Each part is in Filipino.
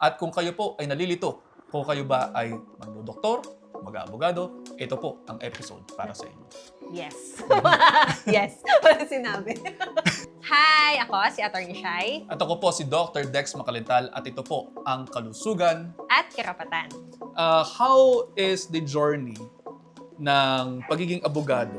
At kung kayo po ay nalilito, kung kayo ba ay magdodoktor, mag-aabogado, ito po ang episode para sa inyo. Yes. Yes. Wala sinabi. Hi! Ako si Atty. Shai. At ako po si Dr. Dex Macalintal at ito po ang Kalusugan. At Karapatan. How is the journey ng pagiging abogado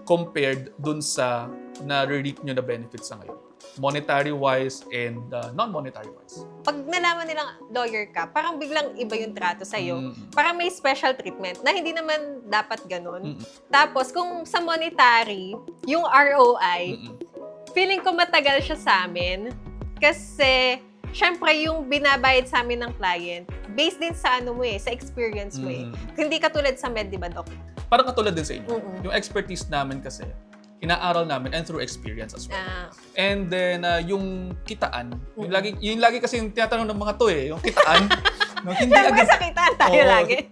compared dun sa na-reap nyo na benefits sa ngayon? Monetary-wise and non-monetary-wise. Pag nalaman nilang lawyer ka, parang biglang iba yung trato sa'yo. Parang may special treatment na hindi naman dapat ganun. Tapos, kung sa monetary, yung ROI, feeling ko matagal siya sa amin. Kasi, syempre, yung binabayad sa amin ng client, based din sa ano mo sa experience mo Hindi katulad sa med, di ba, Doc? Parang katulad din sa inyo. Yung expertise namin kasi, inaaral namin and through experience as well. And then, yung kitaan, yung lagi kasi yung tinatanong ng mga to yung kitaan, no, hindi agad sa kitaan tayo lagi.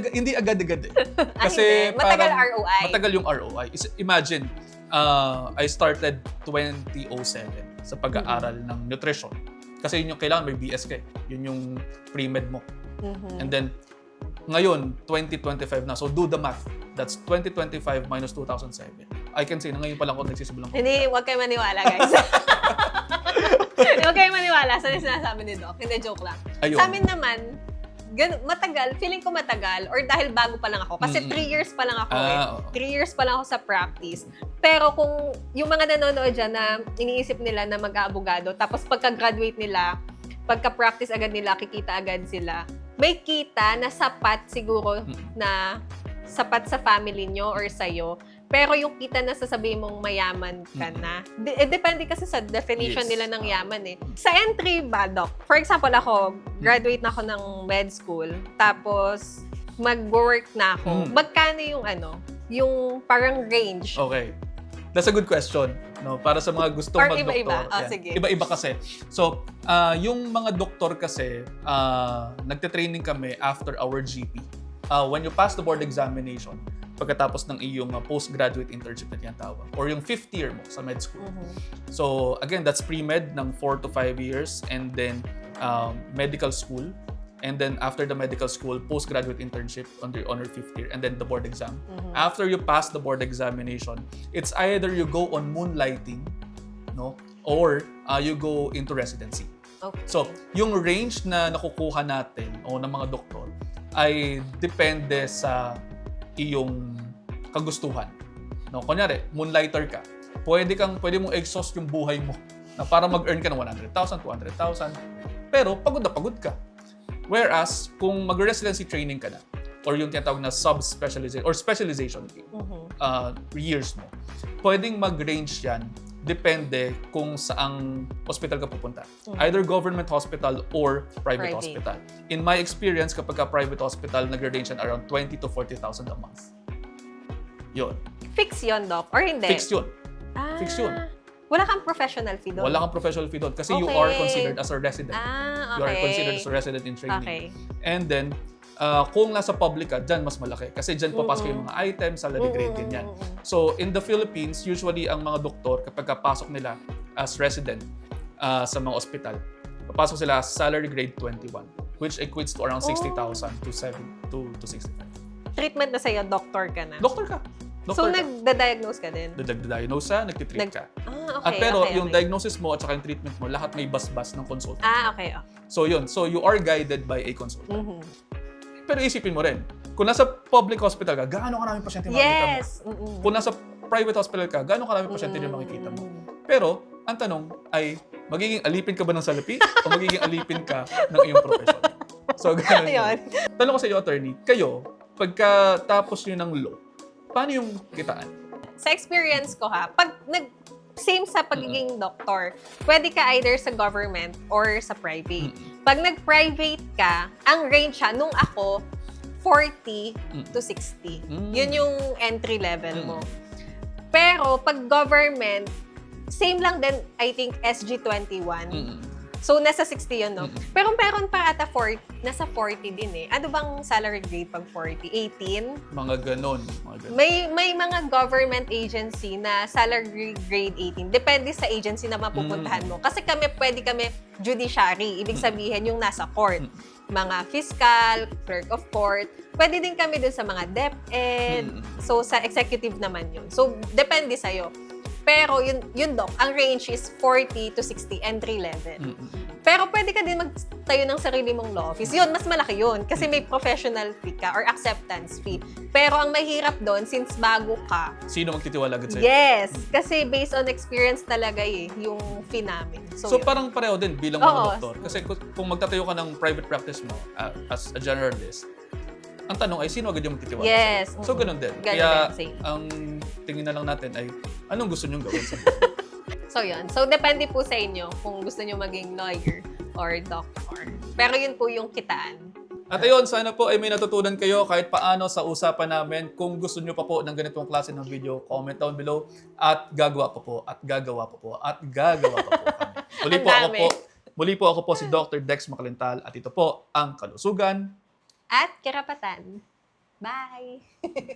Hindi agad-agad Kasi matagal ROI. Matagal yung ROI. Imagine, I started 2007 sa pag-aaral ng nutrition. Kasi yun yung kailangan, may BS ka Yun yung pre-med mo. And then, ngayon, 2025 na. So, do the math. That's 2025 minus 2007. I can say na ngayon pa lang ako nagsisimulang. Hindi, huwag kayo maniwala, guys. Huwag kayo maniwala sa sinasabi ni Doc. Hindi, joke lang. Ayun. Sa amin naman, matagal, feeling ko matagal, or dahil bago pa lang ako. Kasi 3 years pa lang ako 3 years pa lang ako sa practice. Pero kung yung mga nanonood dyan na iniisip nila na mag-aabogado, tapos pagka-graduate nila, pagka-practice agad nila, kikita agad sila, may kita na sapat siguro na sapat sa family nyo or sa'yo. Pero yung kita na sasabihin mong mayaman ka na, depende kasi sa definition nila ng yaman Sa entry ba, Doc? For example, ako, graduate na ako ng med school, tapos mag-work na ako. Magkano yung parang range? Okay. That's a good question. No, para sa mga gustong Or mag-doktor. iba-iba? Sige. Iba-iba kasi. So, yung mga doktor kasi, nagte-training kami after our GP. When you pass the board examination, pagkatapos ng iyong postgraduate internship na tinatawag, or yung 5th year mo sa med school. So, again, that's pre-med ng 4 to 5 years, and then medical school. And then after the medical school, postgraduate internship on your 5th year, and then the board exam. After you pass the board examination, it's either you go on moonlighting, no, or you go into residency. Okay. So, yung range na nakukuha natin o ng mga doktor ay depende sa iyong kagustuhan. No, kunyari, moonlighter ka. Pwede mong exhaust yung buhay mo na para mag-earn ka ng 100,000, 200,000. Pero pagod na pagod ka. Whereas, kung mag-residency training ka na, or yung tinatawag na sub-specialization or specialization years mo, pwedeng mag-range yan depende kung saang hospital ka pupunta. Either government hospital or private hospital. In my experience, kapag ka private hospital, nag-range yan around 20,000 to 40,000 a month. Yun. Fix yun, Doc? Or hindi? Fix yun. Fix yun. Wala kang professional fee doon? Wala kang professional fee doon kasi you are considered as a resident. Okay. You are considered as a resident in training. Okay. And then, kung nasa public ka, dyan mas malaki. Kasi dyan papasok yung mga items, salary grade, ganyan. So, in the Philippines, usually ang mga doktor, kapag kapasok nila as resident sa mga ospital, papasok sila salary grade 21, which equates to around 60,000 to 65. Treatment na sa'yo, doctor ka na? Doktor ka. So, nagda-diagnose ka din? Nagda-diagnose ka, nagtitreat ka. Okay. At pero yung diagnosis mo at saka yung treatment mo, lahat may basbas ng consultant. Okay. So yun. So you are guided by a consultant. Pero isipin mo rin, kung nasa public hospital ka, gaano karaming pasyente makikita mo? Kung nasa private hospital ka, gaano karaming pasyente yung makikita mo? Pero, ang tanong ay, magiging alipin ka ba ng salapi o magiging alipin ka ng iyong profession? So, gano'n yun. Tanong ko sa iyo, attorney, kayo, pagkatapos nyo ng law, paano yung kitaan? Sa experience ko pag same sa pagiging doktor, pwede ka either sa government or sa private. Pag nag-private ka, ang range nung ako, 40 to 60. Yun yung entry level mo. Pero pag government, same lang din, I think, SG21. So, nasa 60 yun, no? Pero meron pa ata nasa 40 din eh. Ano bang salary grade pag 40? 18? Mga ganon. May mga government agency na salary grade 18. Depende sa agency na mapupuntahan mo. Kasi pwede kami judiciary. Ibig sabihin yung nasa court. Mga fiscal, clerk of court. Pwede din kami dun sa mga DepEd. So, sa executive naman yun. So, depende sa'yo. Pero yun Doc, ang range is 40 to 60 entry level. Pero pwede ka din magtayo ng sarili mong law office. Yun, mas malaki yun. Kasi may professional fee ka or acceptance fee. Pero ang mahirap doon, since bago ka. Sino magtitiwala agad sa'yo? Yes. Kasi based on experience talaga yung fee namin. So yun. parang pareho din bilang mga doktor. Kasi kung magtatayo ka ng private practice mo as a generalist, ang tanong ay, sino agad yung magtitiwala Yes. sa'yo? So, ganun din. Ganun Kaya, din, same. ang tingin na lang natin ay, anong gusto nyong gawin? So, yun. So, depende po sa inyo kung gusto nyo maging lawyer or doctor. Pero yun po yung kitaan. At ayun, sana po ay may natutunan kayo kahit paano sa usapan namin. Kung gusto nyo pa po ng ganitong klase ng video, comment down below. At gagawa pa po, at gagawa pa po, at gagawa pa po kami. Muli po ako po si Dr. Dex Macalintal at ito po ang Kalusugan At Karapatan. Bye!